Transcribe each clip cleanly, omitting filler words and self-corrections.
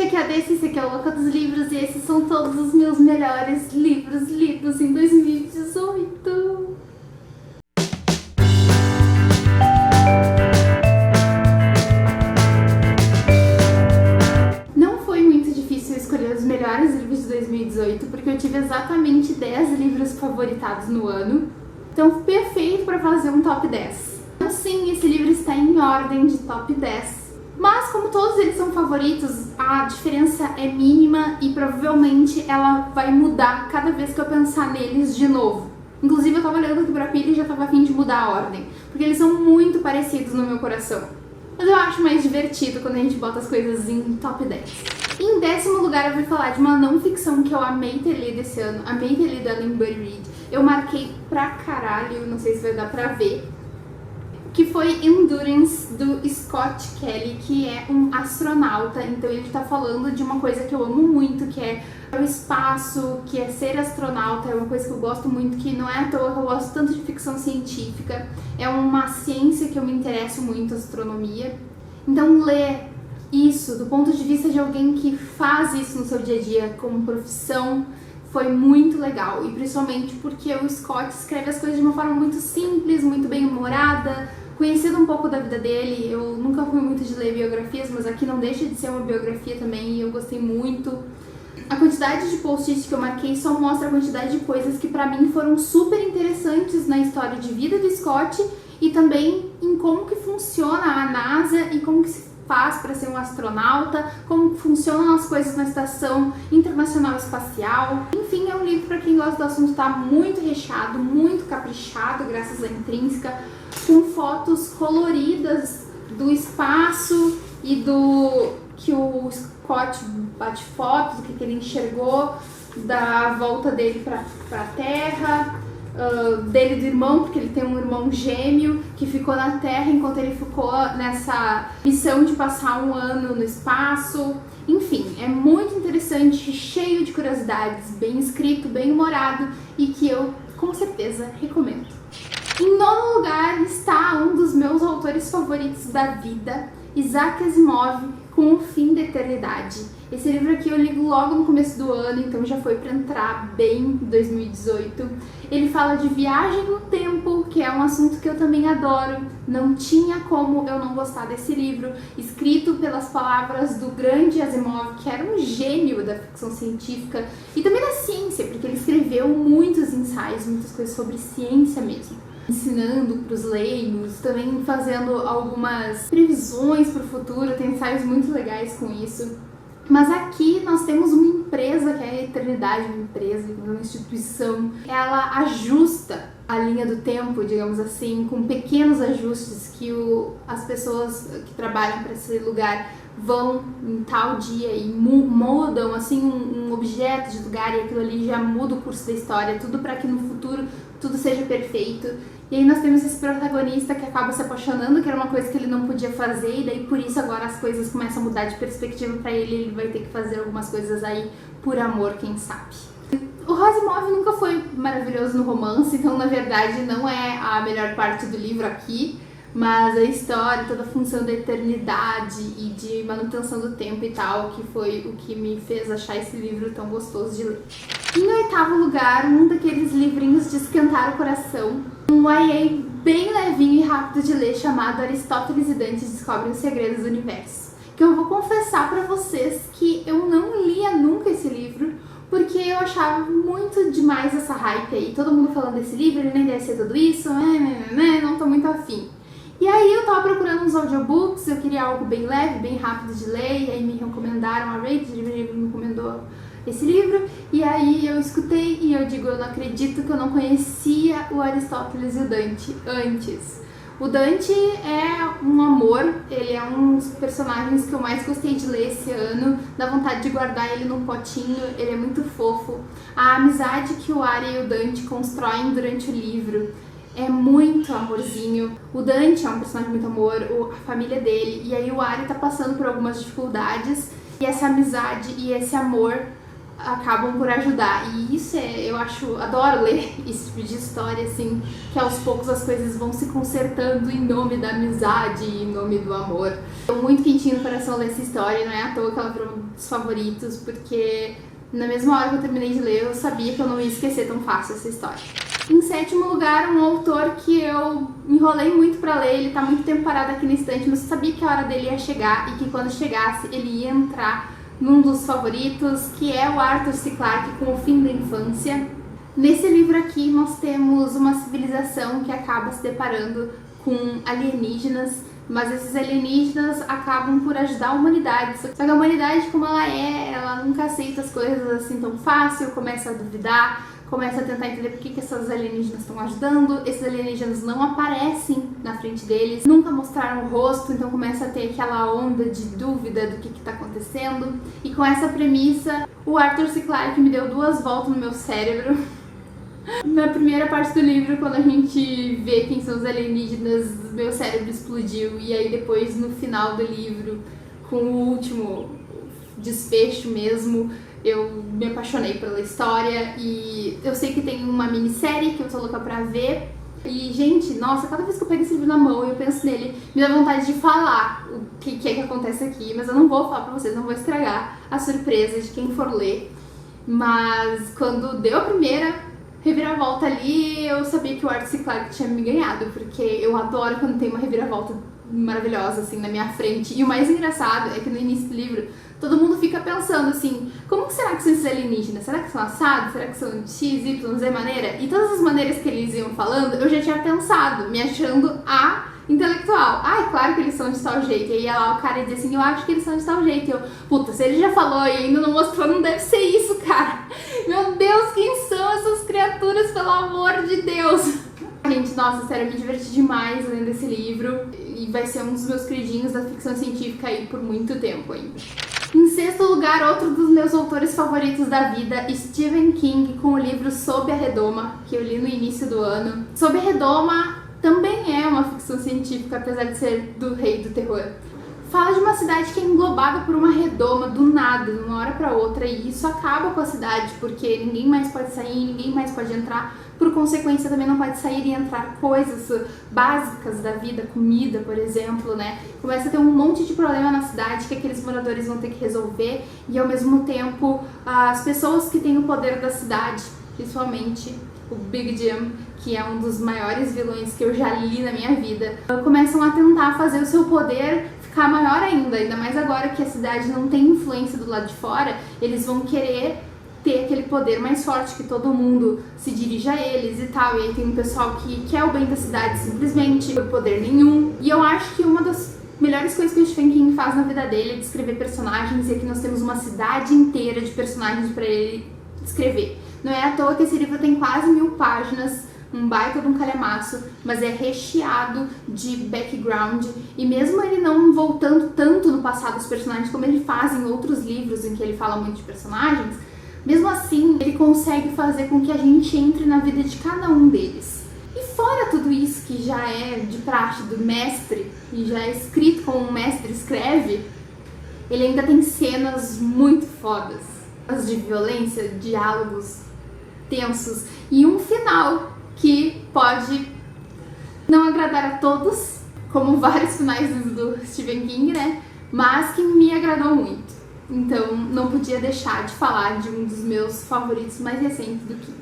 aqui é a Desse, esse aqui é o Louca dos Livros e esses são todos os meus melhores livros lidos em 2018. Não foi muito difícil escolher os melhores livros de 2018, porque eu tive exatamente 10 livros favoritados no ano, então perfeito para fazer um top 10. Então sim, esse livro está em ordem de top 10. Mas como todos eles são favoritos, a diferença é mínima e provavelmente ela vai mudar cada vez que eu pensar neles de novo. Inclusive eu tava olhando aqui pra pilha e já tava a fim de mudar a ordem, porque eles são muito parecidos no meu coração. Mas eu acho mais divertido quando a gente bota as coisas em top 10. Em 10º lugar eu vou falar de uma não ficção que eu amei ter lido esse ano, amei ter lido ela em Buddy Read. Eu marquei pra caralho, não sei se vai dar pra ver, que foi Endurance, do Scott Kelly, que é um astronauta. Então ele tá falando de uma coisa que eu amo muito, que é o espaço, que é ser astronauta. É uma coisa que eu gosto muito, que não é à toa que eu gosto tanto de ficção científica. É uma ciência que eu me interesso muito, astronomia. Então ler isso do ponto de vista de alguém que faz isso no seu dia a dia como profissão foi muito legal, e principalmente porque o Scott escreve as coisas de uma forma muito simples, muito bem-humorada. Conhecido um pouco da vida dele, eu nunca fui muito de ler biografias, mas aqui não deixa de ser uma biografia também e eu gostei muito. A quantidade de post-its que eu marquei só mostra a quantidade de coisas que pra mim foram super interessantes na história de vida do Scott e também em como que funciona a NASA e como que se faz para ser um astronauta, como funcionam as coisas na Estação Internacional Espacial. Enfim, é um livro para quem gosta do assunto, tá muito recheado, muito caprichado, graças à Intrínseca, com fotos coloridas do espaço e do que o Scott bate fotos, do que ele enxergou da volta dele para a Terra, dele do irmão, porque ele tem um irmão gêmeo que ficou na Terra enquanto ele ficou nessa missão de passar um ano no espaço. Enfim, é muito interessante, cheio de curiosidades, bem escrito, bem humorado e que eu com certeza recomendo. Em 9º lugar está um dos meus autores favoritos da vida, Isaac Asimov, com O Fim da Eternidade. Esse livro aqui eu li logo no começo do ano, então já foi para entrar bem em 2018. Ele fala de viagem no tempo, que é um assunto que eu também adoro. Não tinha como eu não gostar desse livro, escrito pelas palavras do grande Asimov, que era um gênio da ficção científica e também da ciência, porque ele escreveu muitos ensaios, muitas coisas sobre ciência mesmo, ensinando para os leigos, também fazendo algumas previsões para o futuro, tem ensaios muito legais com isso. Mas aqui nós temos uma empresa, que é a Eternidade, uma empresa, uma instituição. Ela ajusta a linha do tempo, digamos assim, com pequenos ajustes que as pessoas que trabalham para esse lugar vão em tal dia e mudam assim um objeto de lugar e aquilo ali já muda o curso da história, tudo para que no futuro tudo seja perfeito. E aí nós temos esse protagonista que acaba se apaixonando, que era uma coisa que ele não podia fazer, e daí por isso agora as coisas começam a mudar de perspectiva pra ele, ele vai ter que fazer algumas coisas aí por amor, quem sabe. O Asimov nunca foi maravilhoso no romance, então na verdade não é a melhor parte do livro aqui, mas a história, toda a função da eternidade e de manutenção do tempo e tal, que foi o que me fez achar esse livro tão gostoso de ler. Em 8º lugar, um daqueles livrinhos de esquentar o coração, um YA bem levinho e rápido de ler chamado Aristóteles e Dante Descobrem os Segredos do Universo, que eu vou confessar pra vocês que eu não lia nunca esse livro, porque eu achava muito demais essa hype aí, todo mundo falando desse livro, ele nem deve ser tudo isso, não tô muito afim. E aí eu tava procurando uns audiobooks, eu queria algo bem leve, bem rápido de ler, e aí me recomendaram, a Rachel me recomendou esse livro, e aí eu escutei e eu digo, eu não acredito que eu não conhecia o Aristóteles e o Dante antes. O Dante é um amor, ele é um dos personagens que eu mais gostei de ler esse ano, dá vontade de guardar ele num potinho, ele é muito fofo. A amizade que o Ari e o Dante constroem durante o livro é muito amorzinho. O Dante é um personagem muito amor, a família dele, e aí o Ari tá passando por algumas dificuldades, e essa amizade e esse amor acabam por ajudar. E isso eu adoro ler esse tipo de história, assim, que aos poucos as coisas vão se consertando em nome da amizade e em nome do amor. Tô muito quentinho no coração ler essa história, não é à toa que ela virou um dos favoritos, porque na mesma hora que eu terminei de ler, eu sabia que eu não ia esquecer tão fácil essa história. Em sétimo lugar, um autor que eu enrolei muito pra ler, ele tá muito tempo parado aqui na estante, mas eu sabia que a hora dele ia chegar e que quando chegasse ele ia entrar num dos favoritos, que é o Arthur C. Clarke com O Fim da Infância. Nesse livro aqui nós temos uma civilização que acaba se deparando com alienígenas, mas esses alienígenas acabam por ajudar a humanidade. Só que a humanidade, como ela nunca aceita as coisas assim tão fácil, começa a duvidar, começa a tentar entender por que essas alienígenas estão ajudando. Esses alienígenas não aparecem na frente deles, nunca mostraram o rosto, então começa a ter aquela onda de dúvida do que está acontecendo. E com essa premissa, o Arthur C. Clarke me deu 2 voltas no meu cérebro. Na primeira parte do livro, quando a gente vê quem são os alienígenas, meu cérebro explodiu. E aí depois, no final do livro, com o último desfecho mesmo, eu me apaixonei pela história. E eu sei que tem uma minissérie que eu tô louca pra ver. E, gente, nossa, cada vez que eu pego esse livro na mão e eu penso nele, me dá vontade de falar o que é que acontece aqui. Mas eu não vou falar pra vocês, não vou estragar a surpresa de quem for ler. Mas quando deu a primeira reviravolta ali, eu sabia que o Arthur C. Clarke tinha me ganhado, porque eu adoro quando tem uma reviravolta maravilhosa, assim, na minha frente. E o mais engraçado é que no início do livro, todo mundo fica pensando assim, como que será que são esses alienígenas? Será que são assados? Será que são X, Y, Z maneira? E todas as maneiras que eles iam falando, eu já tinha pensado, me achando a intelectual. É claro que eles são de tal jeito. E aí lá o cara dizia assim, eu acho que eles são de tal jeito. E eu, puta, se ele já falou e ainda não mostrou, não deve ser isso, cara. Meu Deus, quem são essas criaturas, pelo amor de Deus? Gente, nossa, sério, eu me diverti demais lendo esse livro. E vai ser um dos meus queridinhos da ficção científica aí por muito tempo ainda. Em sexto lugar, outro dos meus autores favoritos da vida, Stephen King, com o livro Sob a Redoma, que eu li no início do ano. Sob a Redoma também é uma ficção científica, apesar de ser do rei do terror. Fala de uma cidade que é englobada por uma redoma do nada, de uma hora para outra, e isso acaba com a cidade, porque ninguém mais pode sair, ninguém mais pode entrar. Por consequência, também não pode sair e entrar coisas básicas da vida, comida, por exemplo, né? Começa a ter um monte de problema na cidade que aqueles moradores vão ter que resolver, e ao mesmo tempo, as pessoas que têm o poder da cidade, principalmente o Big Jim, que é um dos maiores vilões que eu já li na minha vida, começam a tentar fazer o seu poder ficar maior ainda mais agora que a cidade não tem influência do lado de fora, eles vão querer ter aquele poder mais forte, que todo mundo se dirija a eles e tal, e aí tem um pessoal que quer o bem da cidade simplesmente, por poder nenhum. E eu acho que uma das melhores coisas que o Stephen King faz na vida dele é descrever personagens, e aqui nós temos uma cidade inteira de personagens para ele descrever. Não é à toa que esse livro tem quase 1000 páginas, um baita de um calhamaço, mas é recheado de background, e mesmo ele não voltando tanto no passado dos personagens como ele faz em outros livros em que ele fala muito de personagens, mesmo assim ele consegue fazer com que a gente entre na vida de cada um deles. E fora tudo isso que já é de praxe do mestre, e já é escrito como um mestre escreve, ele ainda tem cenas muito fodas, de violência, diálogos tensos e um final que pode não agradar a todos, como vários finais do Stephen King, né? Mas que me agradou muito. Então não podia deixar de falar de um dos meus favoritos mais recentes do King.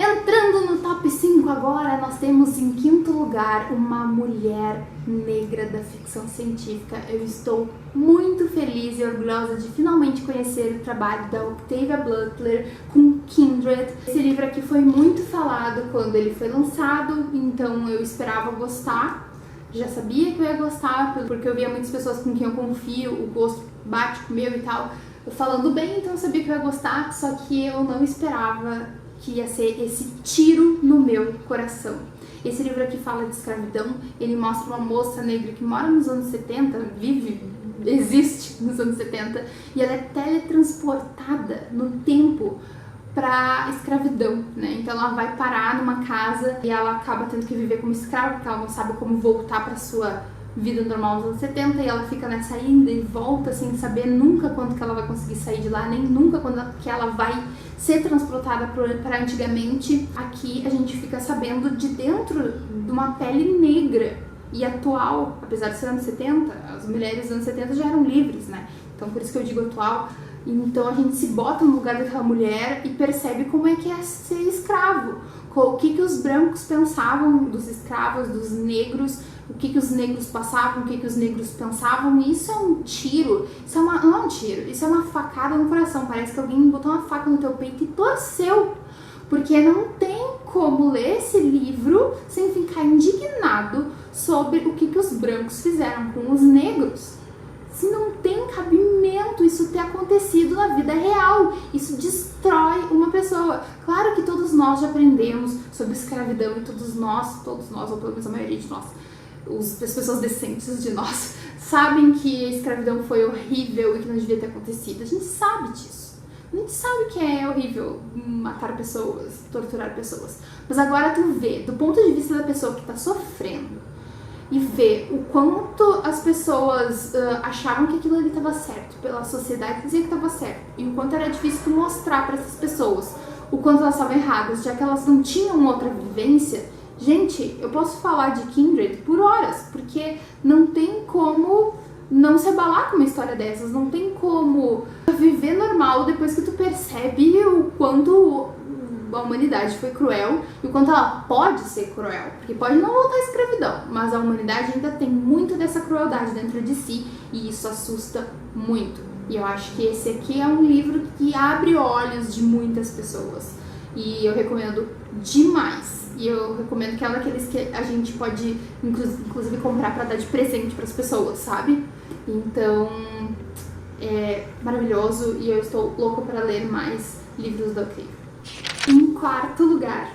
Entrando no top 5 agora, nós temos em quinto lugar uma mulher negra da ficção científica. Eu estou muito feliz e orgulhosa de finalmente conhecer o trabalho da Octavia Butler com Kindred. Esse livro aqui foi muito falado quando ele foi lançado, então eu esperava gostar. Já sabia que eu ia gostar, porque eu via muitas pessoas com quem eu confio, o gosto bate com o meu e tal, falando bem, então eu sabia que eu ia gostar, só que eu não esperava que ia ser esse tiro no meu coração. Esse livro aqui fala de escravidão, ele mostra uma moça negra que mora nos anos 70, existe nos anos 70, e ela é teletransportada no tempo pra escravidão, né? Então ela vai parar numa casa e ela acaba tendo que viver como escrava, porque ela não sabe como voltar pra sua vida normal nos anos 70 e ela fica nessa ida e volta sem saber nunca quando que ela vai conseguir sair de lá, nem nunca quando que ela vai ser transportada para antigamente. Aqui a gente fica sabendo de dentro de uma pele negra e atual, apesar de ser anos 70, as mulheres dos anos 70 já eram livres, né? Então por isso que eu digo atual. Então a gente se bota no lugar daquela mulher e percebe como é que é ser escravo. O que os brancos pensavam dos escravos, dos negros, o que os negros passavam, o que os negros pensavam. E isso é um tiro, não é um tiro, isso é uma facada no coração. Parece que alguém botou uma faca no teu peito e torceu. Porque não tem como ler esse livro sem ficar indignado sobre o que os brancos fizeram com os negros. Se não tem cabimento isso ter acontecido na vida real, isso destrói uma pessoa. Claro que todos nós já aprendemos sobre escravidão e todos nós, ou pelo menos a maioria de nós, as pessoas decentes de nós, sabem que a escravidão foi horrível e que não devia ter acontecido. A gente sabe disso. A gente sabe que é horrível matar pessoas, torturar pessoas. Mas agora tu vê, do ponto de vista da pessoa que está sofrendo, e ver o quanto as pessoas achavam que aquilo ali estava certo, pela sociedade dizia que estava certo, e o quanto era difícil tu mostrar para essas pessoas o quanto elas estavam erradas, já que elas não tinham outra vivência. Gente, eu posso falar de Kindred por horas, porque não tem como não se abalar com uma história dessas, não tem como viver normal depois que tu percebe o quanto a humanidade foi cruel e o quanto ela pode ser cruel, porque pode não voltar à escravidão, mas a humanidade ainda tem muito dessa crueldade dentro de si e isso assusta muito. E eu acho que esse aqui é um livro que abre olhos de muitas pessoas e eu recomendo demais. E eu recomendo que é um daqueles que a gente pode inclusive comprar para dar de presente para as pessoas, sabe? Então é maravilhoso e eu estou louca para ler mais livros do Octavio. Em quarto lugar,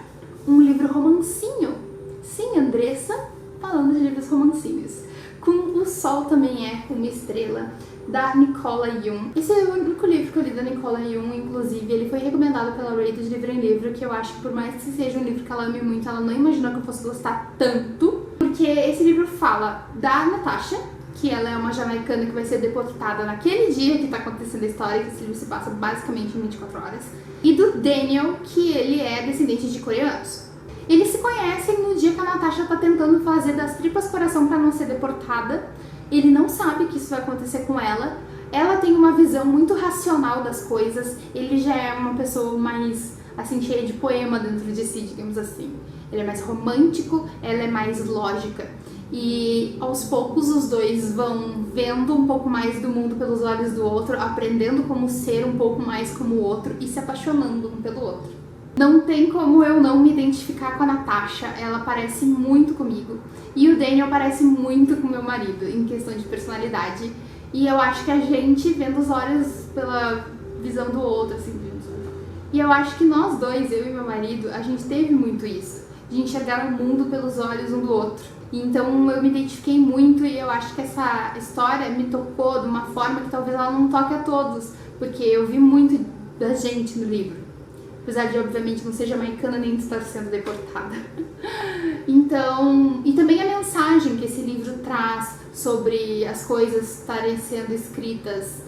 um livro romancinho. Sim, Andressa, falando de livros romancinhos. Com O Sol Também É Uma Estrela, da Nicola Yoon. Esse é o único livro que eu li da Nicola Yoon, inclusive ele foi recomendado pela Ray de Livro em Livro, que eu acho que por mais que seja um livro que ela ame muito, ela não imaginou que eu fosse gostar tanto, porque esse livro fala da Natasha, que ela é uma jamaicana que vai ser deportada naquele dia que tá acontecendo a história, que esse livro se passa basicamente em 24 horas, e do Daniel, que ele é descendente de coreanos. Eles se conhecem no dia que a Natasha tá tentando fazer das tripas coração pra não ser deportada. Ele não sabe que isso vai acontecer com ela. Ela tem uma visão muito racional das coisas. Ele já é uma pessoa mais, assim, cheia de poema dentro de si, digamos assim. Ele é mais romântico, ela é mais lógica. E aos poucos os dois vão vendo um pouco mais do mundo pelos olhos do outro, aprendendo como ser um pouco mais como o outro e se apaixonando um pelo outro. Não tem como eu não me identificar com a Natasha, ela parece muito comigo. E o Daniel parece muito com meu marido, em questão de personalidade. E eu acho que a gente, vendo os olhos pela visão do outro, assim, e eu acho que nós dois, eu e meu marido, a gente teve muito isso, de enxergar o mundo pelos olhos um do outro. Então eu me identifiquei muito e eu acho que essa história me tocou de uma forma que talvez ela não toque a todos, porque eu vi muito da gente no livro. Apesar de, obviamente, não ser jamaicana nem de estar sendo deportada. Então, e também a mensagem que esse livro traz sobre as coisas estarem sendo escritas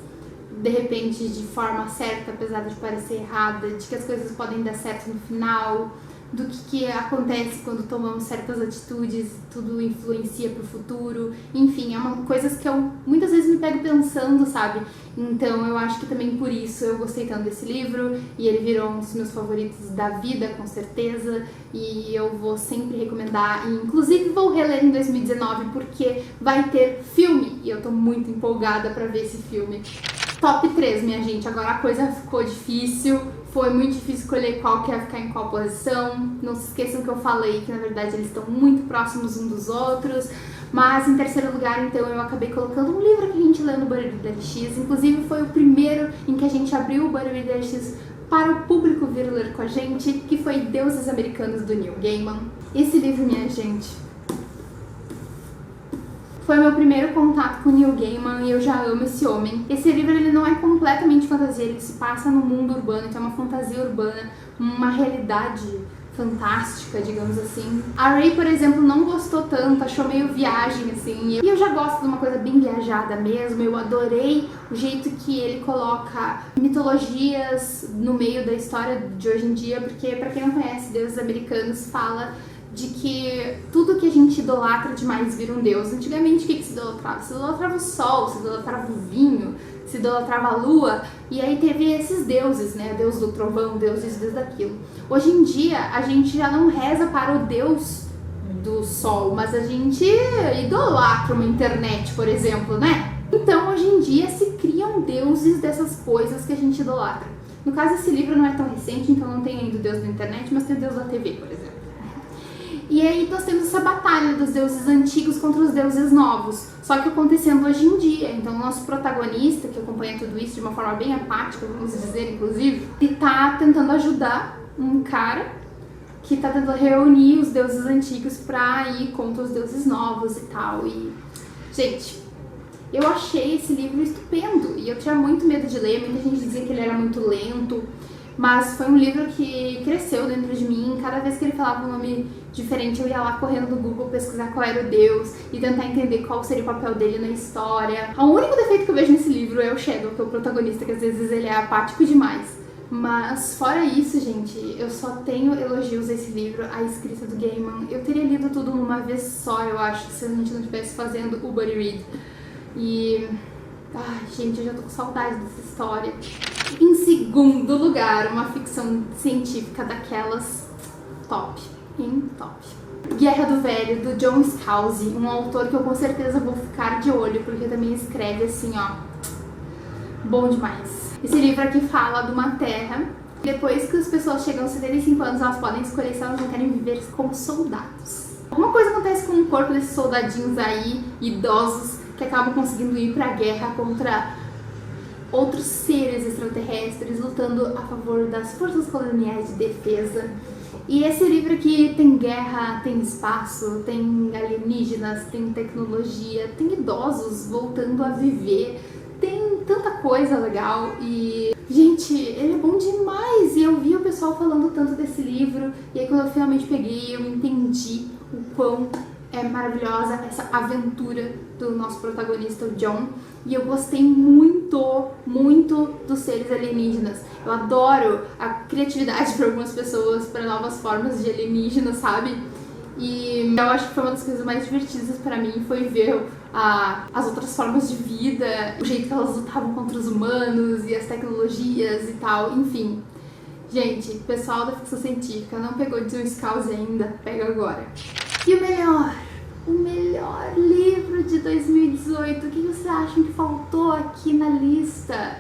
de repente de forma certa, apesar de parecer errada, de que as coisas podem dar certo no final, do que acontece quando tomamos certas atitudes, tudo influencia pro futuro, enfim, é uma coisas que eu muitas vezes me pego pensando, sabe? Então eu acho que também por isso eu gostei tanto desse livro e ele virou um dos meus favoritos da vida, com certeza, e eu vou sempre recomendar, e inclusive vou reler em 2019 porque vai ter filme e eu tô muito empolgada pra ver esse filme. Top 3, minha gente, agora a coisa ficou difícil, foi muito difícil escolher qual que ia ficar em qual posição. Não se esqueçam que eu falei que na verdade eles estão muito próximos uns dos outros. Mas em terceiro lugar, então, eu acabei colocando um livro que a gente leu no Barueri da LX. Inclusive foi o primeiro em que a gente abriu o Barueri da LX para o público vir ler com a gente, que foi Deuses Americanos, do Neil Gaiman. Esse livro, minha gente, foi meu primeiro contato com Neil Gaiman e eu já amo esse homem. Esse livro ele não é completamente fantasia, ele se passa no mundo urbano, então é uma fantasia urbana, uma realidade fantástica, digamos assim. A Ray, por exemplo, não gostou tanto, achou meio viagem, assim. E eu já gosto de uma coisa bem viajada mesmo. Eu adorei o jeito que ele coloca mitologias no meio da história de hoje em dia, porque pra quem não conhece deuses americanos, fala de que tudo que a gente idolatra demais vira um deus. Antigamente, o que se idolatrava? Se idolatrava o sol, se idolatrava o vinho, se idolatrava a lua, e aí teve esses deuses, né? Deus do trovão, deus disso, deus daquilo. Hoje em dia, a gente já não reza para o deus do sol, mas a gente idolatra uma internet, por exemplo, né? Então, hoje em dia, se criam deuses dessas coisas que a gente idolatra. No caso, esse livro não é tão recente, então não tem ainda o deus da internet, mas tem o deus da TV, por exemplo. E aí nós temos essa batalha dos deuses antigos contra os deuses novos, só que acontecendo hoje em dia. Então o nosso protagonista, que acompanha tudo isso de uma forma bem apática, vamos dizer, inclusive, ele tá tentando ajudar um cara que tá tentando reunir os deuses antigos pra ir contra os deuses novos e tal. E, gente, eu achei esse livro estupendo e eu tinha muito medo de ler. Muita gente dizia que ele era muito lento, mas foi um livro que cresceu dentro de mim. Cada vez que ele falava um nome diferente, eu ia lá correndo no Google pesquisar qual era o deus e tentar entender qual seria o papel dele na história. O único defeito que eu vejo nesse livro é o Shadow, que é o protagonista, que às vezes ele é apático demais. Mas fora isso, gente, eu só tenho elogios a esse livro, a escrita do Gaiman. Eu teria lido tudo numa vez só, eu acho, se a gente não estivesse fazendo o buddy read. E... ai, gente, eu já tô com saudade dessa história. Em segundo lugar, uma ficção científica daquelas top, top. Guerra do Velho, do John Scalzi, um autor que eu com certeza vou ficar de olho, porque também escreve assim, ó, bom demais. Esse livro aqui fala de uma terra, depois que as pessoas chegam aos 75 anos, elas podem escolher se elas não querem viver como soldados. Alguma coisa acontece com o corpo desses soldadinhos aí, idosos, que acabam conseguindo ir pra guerra contra outros seres extraterrestres, lutando a favor das forças coloniais de defesa. E esse livro aqui tem guerra, tem espaço, tem alienígenas, tem tecnologia, tem idosos voltando a viver, tem tanta coisa legal e... gente, ele é bom demais! E eu vi o pessoal falando tanto desse livro, e aí quando eu finalmente peguei, eu entendi o quão é maravilhosa essa aventura do nosso protagonista, o John. E eu gostei muito, muito dos seres alienígenas. Eu adoro a criatividade para algumas pessoas, para novas formas de alienígenas, sabe? E eu acho que foi uma das coisas mais divertidas para mim, foi ver as outras formas de vida, o jeito que elas lutavam contra os humanos e as tecnologias e tal, enfim. Gente, pessoal da ficção científica, não pegou John Scalzi ainda? Pega agora. E o melhor livro de 2018, o que vocês acham que faltou aqui na lista?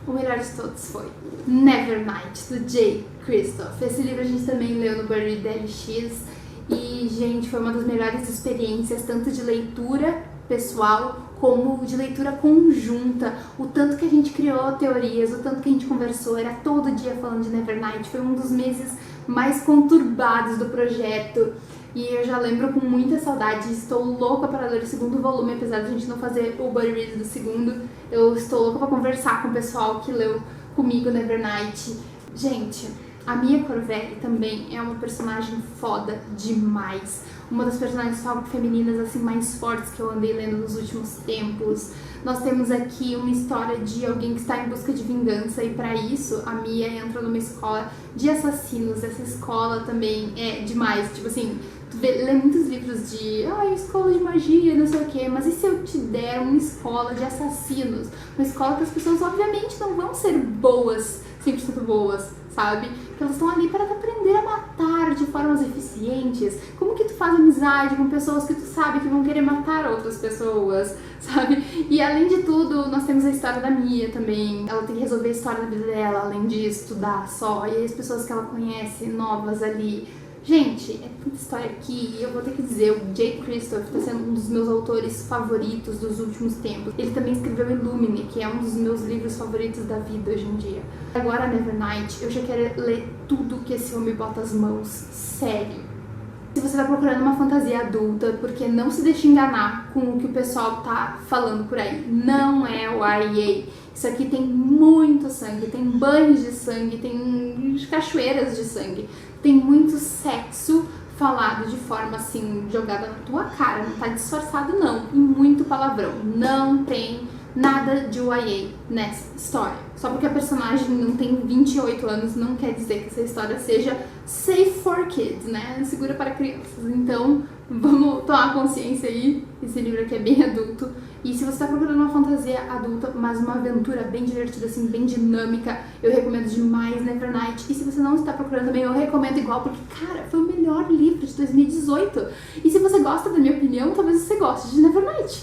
O melhor de todos foi Nevernight, do Jay Kristoff. Esse livro a gente também leu no Buddy Read LX e, gente, foi uma das melhores experiências, tanto de leitura pessoal como de leitura conjunta. O tanto que a gente criou teorias, o tanto que a gente conversou, era todo dia falando de Nevernight. Foi um dos meses mais conturbados do projeto. E eu já lembro com muita saudade, estou louca para ler o segundo volume, apesar de a gente não fazer o buddy read do segundo. Eu estou louca para conversar com o pessoal que leu comigo Nevernight. Gente, a Mia Corvelli também é uma personagem foda demais. Uma das personagens femininas assim mais fortes que eu andei lendo nos últimos tempos. Nós temos aqui uma história de alguém que está em busca de vingança e para isso a Mia entra numa escola de assassinos. Essa escola também é demais, tipo assim, tu lê muitos livros de escola de magia, não sei o que, mas e se eu te der uma escola de assassinos? Uma escola que as pessoas obviamente não vão ser boas, 100% boas, sabe? Que elas estão ali para aprender a matar de formas eficientes. Como que tu faz amizade com pessoas que tu sabe que vão querer matar outras pessoas, sabe? E além de tudo, nós temos a história da Mia também. Ela tem que resolver a história da vida dela, além de estudar só. E aí as pessoas que ela conhece, novas ali. Gente, é tanta história aqui e eu vou ter que dizer, o Jay Kristoff está sendo um dos meus autores favoritos dos últimos tempos. Ele também escreveu Illumine, que é um dos meus livros favoritos da vida hoje em dia. Agora, Nevernight, eu já quero ler tudo que esse homem bota as mãos, sério. Se você está procurando uma fantasia adulta, porque não se deixe enganar com o que o pessoal tá falando por aí. Não é o YA. Isso aqui tem muito sangue, tem banhos de sangue, tem cachoeiras de sangue. tem muito sexo falado de forma assim, jogada na tua cara, não tá disfarçado não, e muito palavrão. Não tem nada de YA nessa história. Só porque a personagem não tem 28 anos não quer dizer que essa história seja safe for kids, né? Segura para crianças. Então, vamos tomar consciência aí. Esse livro aqui é bem adulto. E se você tá procurando uma fantasia adulta, mas uma aventura bem divertida, assim, bem dinâmica, eu recomendo demais Nevernight. E se você não está procurando também, eu recomendo igual, porque, cara, foi o melhor livro de 2018. E se você gosta da minha opinião, talvez você goste de Nevernight.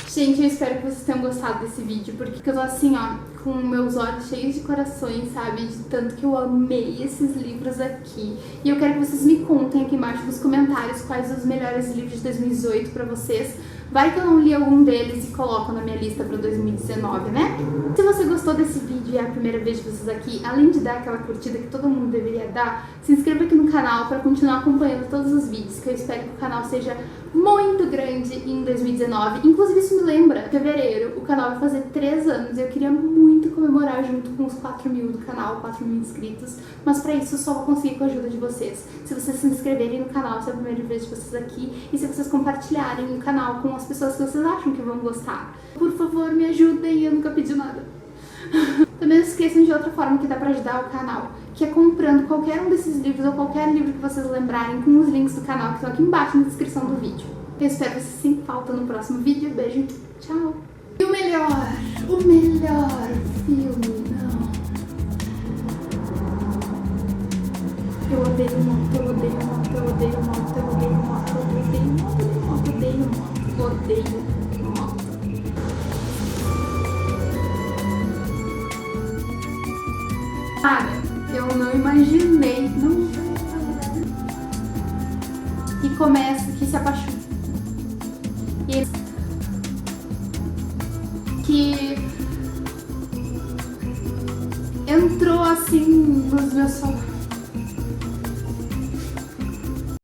Gente, eu espero que vocês tenham gostado desse vídeo, porque eu tô assim, ó, com meus olhos cheios de corações, sabe? De tanto que eu amei esses livros aqui. E eu quero que vocês me contem aqui embaixo nos comentários quais os melhores livros de 2018 pra vocês. Vai que eu não li algum deles e coloco na minha lista pra 2019, né? Se você gostou desse vídeo e é a primeira vez de vocês aqui, além de dar aquela curtida que todo mundo deveria dar, se inscreva aqui no canal pra continuar acompanhando todos os vídeos, que eu espero que o canal seja muito grande em 2019. Inclusive, isso me lembra, em fevereiro, o canal vai fazer 3 anos e eu queria muito comemorar junto com os 4.000 do canal, 4.000 inscritos, mas pra isso eu só vou conseguir com a ajuda de vocês. Se vocês se inscreverem no canal, se é a primeira vez de vocês aqui, e se vocês compartilharem o canal com as pessoas que vocês acham que vão gostar. Por favor, me ajudem, eu nunca pedi nada. Também não se esqueçam de outra forma que dá pra ajudar o canal, que é comprando qualquer um desses livros ou qualquer livro que vocês lembrarem com os links do canal que estão aqui embaixo na descrição do vídeo. Eu espero vocês sem falta no próximo vídeo. Beijo, tchau! E o melhor filme, não. Eu odeio moto, eu odeio moto, eu odeio moto, eu odeio moto, eu odeio moto, eu odeio moto, eu odeio moto. Cara, eu não imaginei, e começa que se apaixona. E que entrou assim nos meus